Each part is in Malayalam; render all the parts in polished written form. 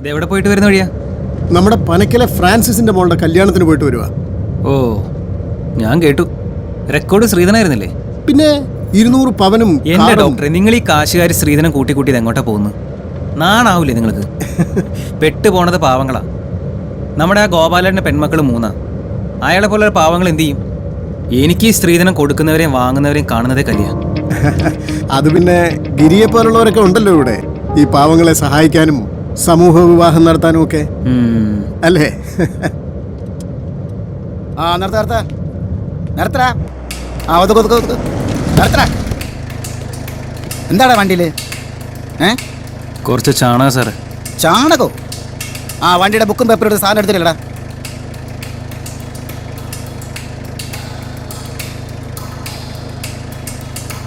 ഇതെവിടെ പോയിട്ട് വരുന്ന വഴിയാ? നമ്മുടെ പനക്കലെ ഫ്രാൻസിസിന്റെ മോളുടെ കല്യാണത്തിന് പോയിട്ട് വരുവാ. ഓ, ഞാൻ കേട്ടു. റെക്കോർഡ് ശ്രീധനായിരുന്നില്ലേ? പിന്നെ 200 പവനും. എന്റെ ഡോക്ടറെ, നിങ്ങൾ ഈ കാശുകാരി ശ്രീധനം കൂട്ടി എങ്ങോട്ടാ പോകുന്നു? നാണാവൂലേ നിങ്ങൾക്ക്? പെട്ടു പോണത് പാവങ്ങളാ. നമ്മുടെ ആ ഗോപാലന്റെ പെൺമക്കൾ 3. അയാളെ പോലെ പാവങ്ങൾ എന്ത് ചെയ്യും? എനിക്ക് ഈ സ്ത്രീധനം കൊടുക്കുന്നവരെയും വാങ്ങുന്നവരെയും കാണുന്നതേ കലിയാ. അത് പിന്നെ ഗിരിയെ പോലുള്ളവരൊക്കെ ഉണ്ടല്ലോ ഇവിടെ, ഈ പാവങ്ങളെ സഹായിക്കാനും സമൂഹ വിവാഹം നടത്താനും ഒക്കെ അല്ലേ? എന്താടാ വണ്ടിയില്? കുറച്ച് ചാണകം സാറേ. ചാണകോ? ആ വണ്ടിയുടെ ബുക്കും പേപ്പറും എടുത്ത് സാധനം എടുത്തില്ലടാ.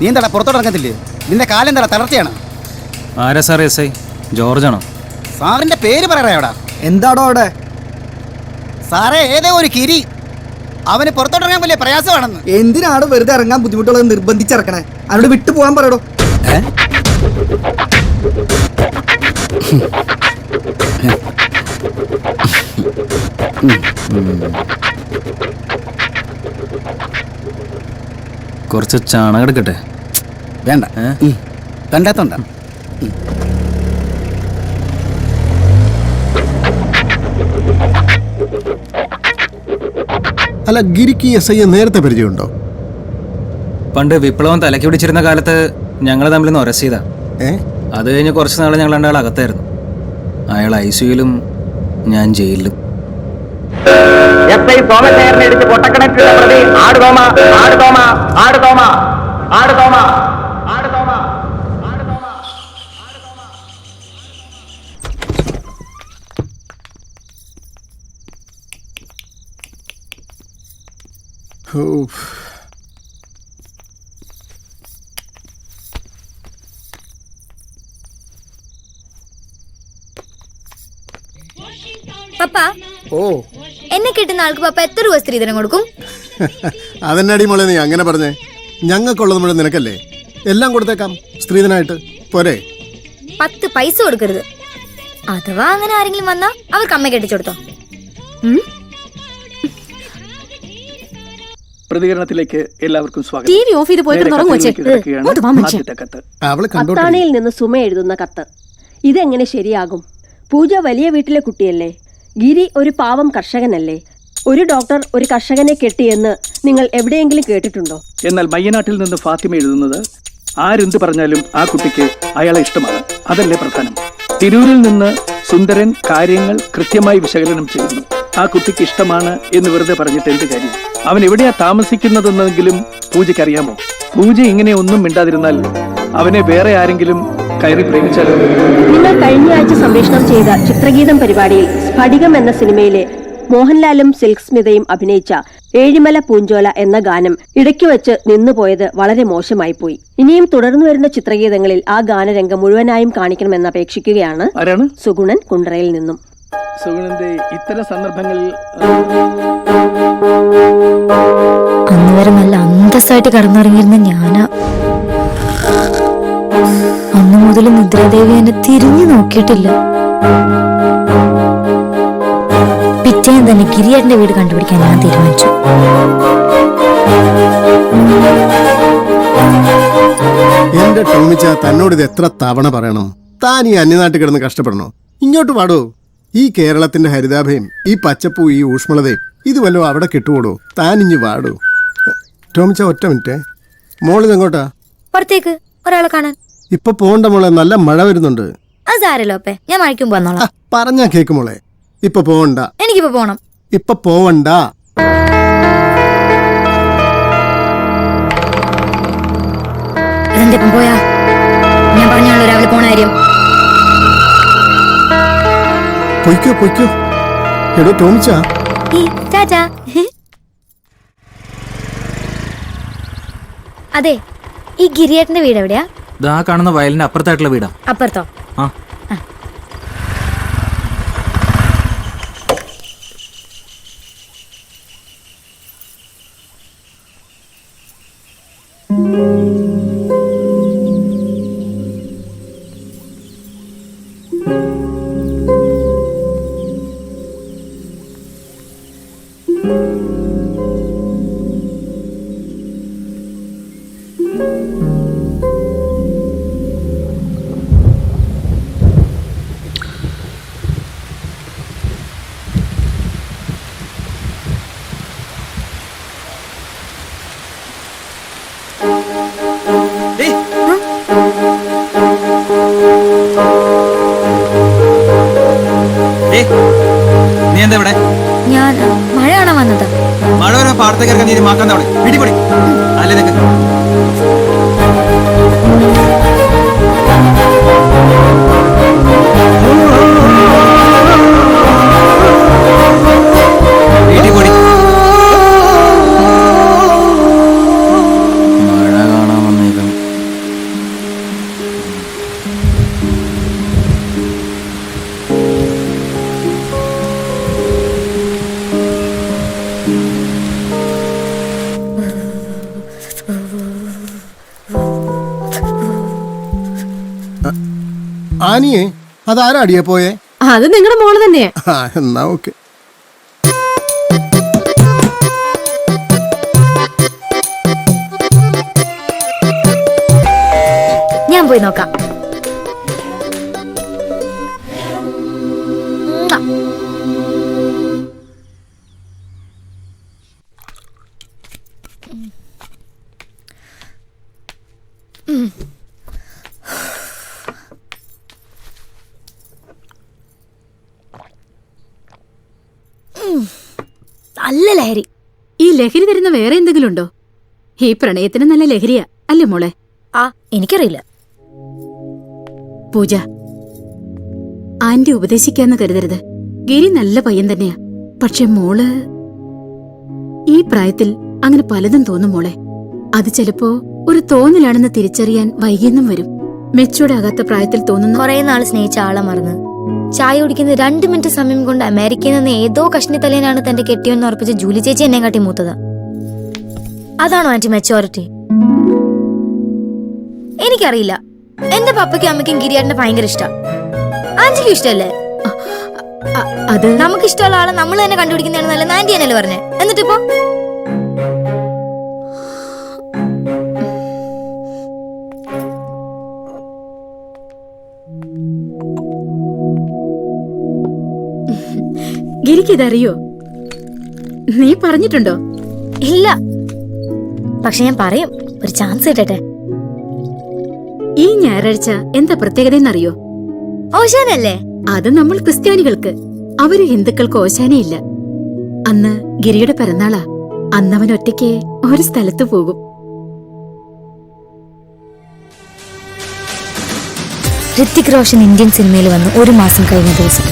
നീ എന്താടാ പുറത്തോട്ട് ഇറങ്ങത്തില്ലേ? നിന്റെ കാലെന്താടാ തളർച്ചയാണ്? ആരാ സാറേ? എസ് ഐ ജോർജാണോ? സാറിന്റെ പേര് പറയാടാ. എന്താടോ അവിടെ? സാറേ, ഏതോ ഒരു കിരി അവന് പുറത്തോട്ടിറങ്ങാൻ വലിയ പ്രയാസമാണെന്ന്. എന്തിനാണ് വെറുതെ ഇറങ്ങാൻ ബുദ്ധിമുട്ടുള്ളത് നിർബന്ധിച്ചിറക്കണേ? അവനോട് വിട്ടു പോകാൻ പറയടോ. കുറച്ച് ചാണകം എടുക്കട്ടെ? വേണ്ട, കണ്ടാത്തോണ്ട. അല്ല, ഗിരിക്ക് എസ് ഐ നേരത്തെ പരിചയമുണ്ടോ? പണ്ട് വിപ്ലവം തലയ്ക്ക് പിടിച്ചിരുന്ന കാലത്ത് ഞങ്ങൾ തമ്മിലൊന്ന് ഉരസിയതാ. അത് കഴിഞ്ഞ് കുറച്ച് നാൾ ഞങ്ങൾ രണ്ടാൾ അകത്തായിരുന്നു. അയാൾ ICUയിലും ഞാൻ ജയിലിലും. പപ്പ, ഓ, എന്നെ കിട്ടുന്ന ആൾക്ക് പപ്പ എത്ര രൂപ സ്ത്രീധനം കൊടുക്കും? അതെന്നാടി മോളെ നീ അങ്ങനെ പറഞ്ഞേ? ഞങ്ങൾക്കുള്ളത് മുഴുവൻ നിനക്കല്ലേ? എല്ലാം കൊടുത്തേക്കാം സ്ത്രീധനായിട്ട്, പോരെ? 10 പൈസ കൊടുക്കരുത്. അഥവാ അങ്ങനെ ആരെങ്കിലും വന്നാ അവർക്ക് അമ്മ കെട്ടിച്ചു കൊടുത്തോ? പ്രതികരണത്തിലേക്ക് എല്ലാവർക്കും സ്വാഗതം. ടിവി ഓഫ് ചെയ്ത് പോയിട്ട് അത്താണിയിൽ നിന്ന് സുമ എഴുതുന്ന കത്ത്. ഇതെങ്ങനെ ശരിയാകും? പൂജ വലിയ വീട്ടിലെ കുട്ടിയല്ലേ? ഗിരി ഒരു പാവം കർഷകനല്ലേ? ഒരു ഡോക്ടർ ഒരു കർഷകനെ കെട്ടിയെന്ന് നിങ്ങൾ എവിടെയെങ്കിലും കേട്ടിട്ടുണ്ടോ? എന്നാൽ മയ്യനാട്ടിൽ നിന്ന് ഫാത്തിമ എഴുതുന്നത്, ആരെന്ത് പറഞ്ഞാലും ആ കുട്ടിക്ക് അയാളെ ഇഷ്ടമാണ്, അതല്ലേ പ്രധാനം. തിരൂരിൽ നിന്ന് സുന്ദരൻ കാര്യങ്ങൾ കൃത്യമായി വിശകലനം ചെയ്യുന്നു. ആ കുട്ടിക്ക് ഇഷ്ടമാണ് എന്ന് വെറുതെ പറഞ്ഞിട്ട് എന്ത് കാര്യം? അവൻ എവിടെയാ താമസിക്കുന്നതെന്നെങ്കിലും പൂജയ്ക്ക് അറിയാമോ? പൂജ ഇങ്ങനെ ഒന്നും മിണ്ടാതിരുന്നാൽ അവനെ വേറെ ആരെങ്കിലും കയറി പ്രേമിച്ചാലോ? നിങ്ങൾ കഴിഞ്ഞ ആഴ്ച സംപ്രേഷണം ചെയ്ത ചിത്രഗീതം പരിപാടിയിൽ സ്ഫടികം എന്ന സിനിമയിലെ മോഹൻലാലും സിൽക്ക് സ്മിതയും അഭിനയിച്ച ഏഴിമല പൂഞ്ചോല എന്ന ഗാനം ഇടയ്ക്ക് വെച്ച് നിന്നുപോയത് വളരെ മോശമായി പോയി. ഇനിയും തുടർന്നു വരുന്ന ചിത്രഗീതങ്ങളിൽ ആ ഗാനരംഗം മുഴുവനായും കാണിക്കണമെന്ന് അപേക്ഷിക്കുകയാണ് സുഗുണൻ കുണ്ടറയിൽ നിന്നും. സുഗുണന്റെ ഇത്തരം സന്ദർഭങ്ങളിൽ അന്ന് വരെ നല്ല അന്തസ്സായിട്ട് കടന്നിറങ്ങിയിരുന്ന ഞാനാ അന്നു മുതൽ നിദ്രാദേവി എന്നെ തിരിഞ്ഞു നോക്കിയിട്ടില്ല. പിറ്റേന്ന് തന്നെ ഗിരിയേട്ടന്റെ വീട് കണ്ടുപിടിക്കാൻ ഞാൻ തീരുമാനിച്ചു. എന്റെ ടോമിച്ച, തന്നോട് ഇത് എത്ര തവണ പറയണം? താൻ ഈ അന്യനാട്ടിൽ കിടന്ന് കഷ്ടപ്പെടണോ? ഇങ്ങോട്ട് പാടോ. ഈ കേരളത്തിന്റെ ഹരിതാഭയും ഈ പച്ചപ്പൂ ഈ ഊഷ്മളതയും ഇത് വല്ലോ അവിടെ കിട്ടുകൂടോ? താൻ ഇഞ്ഞു വാടോ. ടോമിച്ച, ഒറ്റ മിനിറ്റ്. മോളിതെങ്ങോട്ടാ? പുറത്തേക്ക് ഒരാളെ കാണാൻ. ഇപ്പൊ പോണ്ട മോളെ, നല്ല മഴ വരുന്നുണ്ട്. അതാരല്ലോ അപ്പേ, ഞാൻ മഴയ്ക്കും പോന്നോളാം. പറഞ്ഞാ കേക്ക് മോളെ. ഇപ്പൊ പോവണ്ട. എനിക്കിപ്പോ പോണം. ഇപ്പൊ പോവണ്ട. ഇതെന്തിപ്പം പോയാ? ഞാൻ പറഞ്ഞാണല്ലോ രാവിലെ പോണ കാര്യം. പൊയ്ക്കോ പൊയ്ക്കോ. എടോ ടോമിച്ച. അതെ, ഈ ഗിരിയേട്ടന്റെ വീട് എവിടെയാ? ഇതാ കാണുന്ന വയലിന്റെ അപ്പുറത്തായിട്ടുള്ള വീടാ. അപ്പുറത്തോ? ആ. നീ എന്താ ഇവിടെ? ഞാൻ മഴ കാണാൻ വന്നതാ. മഴ വരാൻ പാടത്തേക്ക് ഇറങ്ങാൻ നീ മാക്കാൻ അവിടെ പിടിപൊടി അല്ലേ നിനക്ക്? പിടിപൊടി. മഴ കാണാൻ വന്നേക്കാം. ആനിയെ അതാരാ അടിയെ പോയേ? അത് നിങ്ങളുടെ മോള് തന്നെയാ. എന്നാ ഓക്കെ. ഞാൻ പോയി നോക്കാം. നല്ല ലഹരി. ഈ ലഹരി തരുന്ന വേറെ എന്തെങ്കിലും ഉണ്ടോ? ഈ പ്രണയത്തിന് നല്ല ലഹരിയാ അല്ലേ മോളെ? ആ എനിക്കറിയില്ല. പൂജ, ആന്റി ഉപദേശിക്കാന്ന് കരുതരുത്. ഗിരി നല്ല പയ്യൻ തന്നെയാ. പക്ഷെ മോള് ഈ പ്രായത്തിൽ അങ്ങനെ പലതും തോന്നും മോളെ. അത് ചിലപ്പോ ഒരു തോന്നലാണെന്ന് തിരിച്ചറിയാൻ വൈകിയെന്നും വരും. മെച്ചൂർഡാകാത്ത പ്രായത്തിൽ തോന്നുന്ന കുറെ നാൾ സ്നേഹിച്ച ആളെ മറന്ന് ചായ കുടിക്കുന്ന 2 മിനിറ്റ് സമയം കൊണ്ട് അമേരിക്കയിൽ നിന്ന് ഏതോ കഷ്ണി തലേനാണ് തന്റെ കെട്ടിയെന്ന് ഉറപ്പിച്ച ജൂലി ചേച്ചി എന്നെ കാട്ടി മൂത്തത്. അതാണോ ആന്റി മെച്ചോറിറ്റി? എനിക്കറിയില്ല. എന്റെ പപ്പയ്ക്കും അമ്മയ്ക്കും ഗിരിയേട്ടനെ ഭയങ്കര ഇഷ്ടം. ആന്റിക്കും ഇഷ്ടല്ലേ? അത് നമുക്ക് ഇഷ്ടമുള്ള ആളെ നമ്മൾ തന്നെ കണ്ടുപിടിക്കുന്നതാണ് നല്ലത്. ആന്റി എന്നല്ലേ പറഞ്ഞേ? എന്നിട്ടിപ്പോ ഗിരിക്ക് ഇതറിയോ? നീ പറഞ്ഞിട്ടുണ്ടോ? ഇല്ല. പക്ഷെ ഞാൻ പറയും, ഒരു ചാൻസ് കിട്ടട്ടെ. ഈ ഞായറാഴ്ച എന്താ പ്രത്യേകതയെന്നറിയോ? ഓശാനല്ലേ? അത് നമ്മൾ ക്രിസ്ത്യാനികൾക്ക്. അവര് ഹിന്ദുക്കൾക്ക് ഓശാനയില്ല. അന്ന് ഗിരിയുടെ പിറന്നാളാ. അന്നവൻ ഒറ്റയ്ക്ക് ഒരു സ്ഥലത്ത് പോകും. ഋത്തിക് റോഷൻ ഇന്ത്യൻ സിനിമയിൽ വന്ന് 1 മാസം കഴിഞ്ഞ ദിവസം.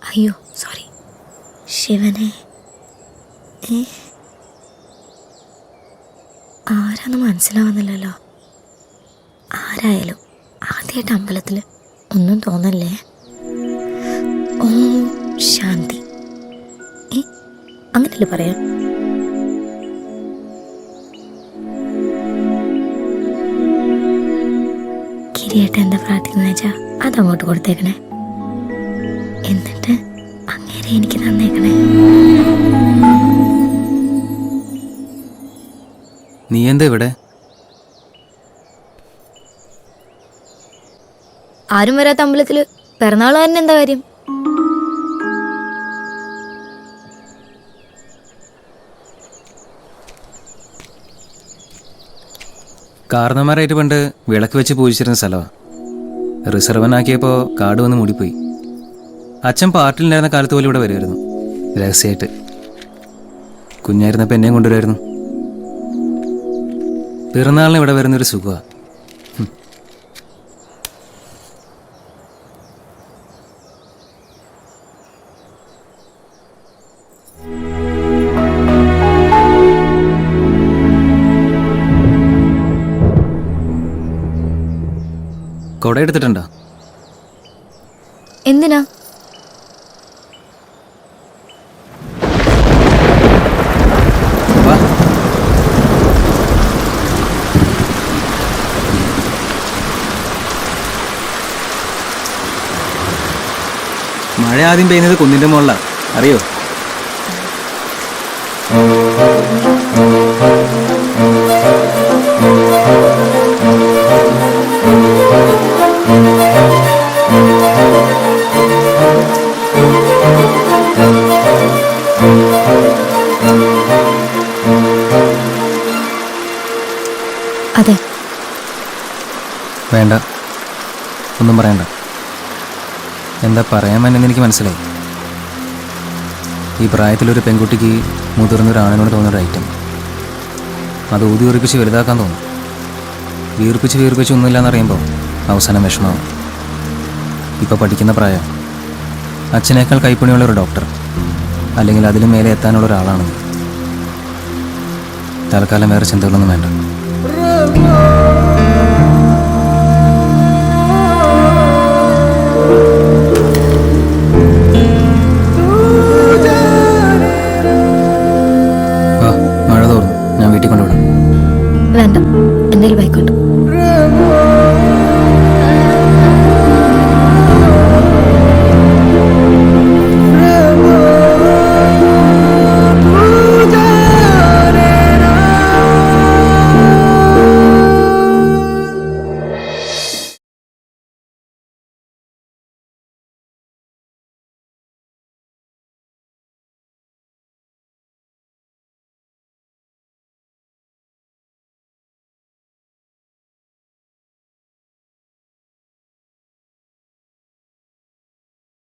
അയ്യോ സോറി. ശിവനെ ആരാന്ന് മനസ്സിലാവുന്നില്ലല്ലോ. ആരായാലും ആദ്യമായിട്ട് അമ്പലത്തിൽ ഒന്നും തോന്നല്ലേ. ഓം ശാന്തി. അങ്ങനല്ലേ പറയാം? കിരിയേട്ട എന്താ പ്രാർത്ഥിക്കുന്ന വെച്ചാ അതങ്ങോട്ട് കൊടുത്തേക്കണേ. എന്നിട്ട് അങ്ങേരെ എനിക്ക് തന്നേക്കണേ. നീ എന്താ ഇവിടെ? ആരും വരാത്ത അമ്പലത്തില് പിറന്നാള് തന്നെ എന്താ കാര്യം? കാരണന്മാരായിട്ട് പണ്ട് വിളക്ക് വെച്ച് പൂജിച്ചിരുന്ന സ്ഥലമാണ്. റിസർവനാക്കിയപ്പോൾ കാട് വന്ന് മൂടിപ്പോയി. അച്ഛൻ പാർട്ടിയിലുണ്ടായിരുന്ന കാലത്ത് പോലും ഇവിടെ വരുമായിരുന്നു, രഹസ്യമായിട്ട്. കുഞ്ഞായിരുന്നപ്പോൾ എന്നെയും കൊണ്ടുവരുമായിരുന്നു. പിറന്നാളിന് ഇവിടെ വരുന്നൊരു സുഖമാണ്. കൊട എടുത്തിട്ടുണ്ടോ? എന്തിനാ? വാ. മഴ ആദ്യം പെയ്യുന്നത് കുന്നിന്റെ മുകളിലാണ്, അറിയോ? അതെ. വേണ്ട, ഒന്നും പറയണ്ട. എന്താ പറയാൻ വേണ്ടെന്ന് എനിക്ക് മനസ്സിലായി. ഈ പ്രായത്തിലൊരു പെൺകുട്ടിക്ക് മുതിർന്നൊരാണിനോട് തോന്നുന്നൊരു ഐറ്റം, അത് ഊതി വീർപ്പിച്ച് വലുതാക്കാൻ തോന്നും. വീർപ്പിച്ച് ഒന്നുമില്ലാന്ന് അറിയുമ്പോൾ അവസാനം വിഷമാവും. ഇപ്പോൾ പഠിക്കുന്ന പ്രായം, അച്ഛനേക്കാൾ കൈപ്പണിയുള്ള ഒരു ഡോക്ടർ അല്ലെങ്കിൽ അതിലും മേലെ എത്താനുള്ള ഒരാളാണ്. തൽക്കാലം വേറെ ചിന്തകളൊന്നും വേണ്ട.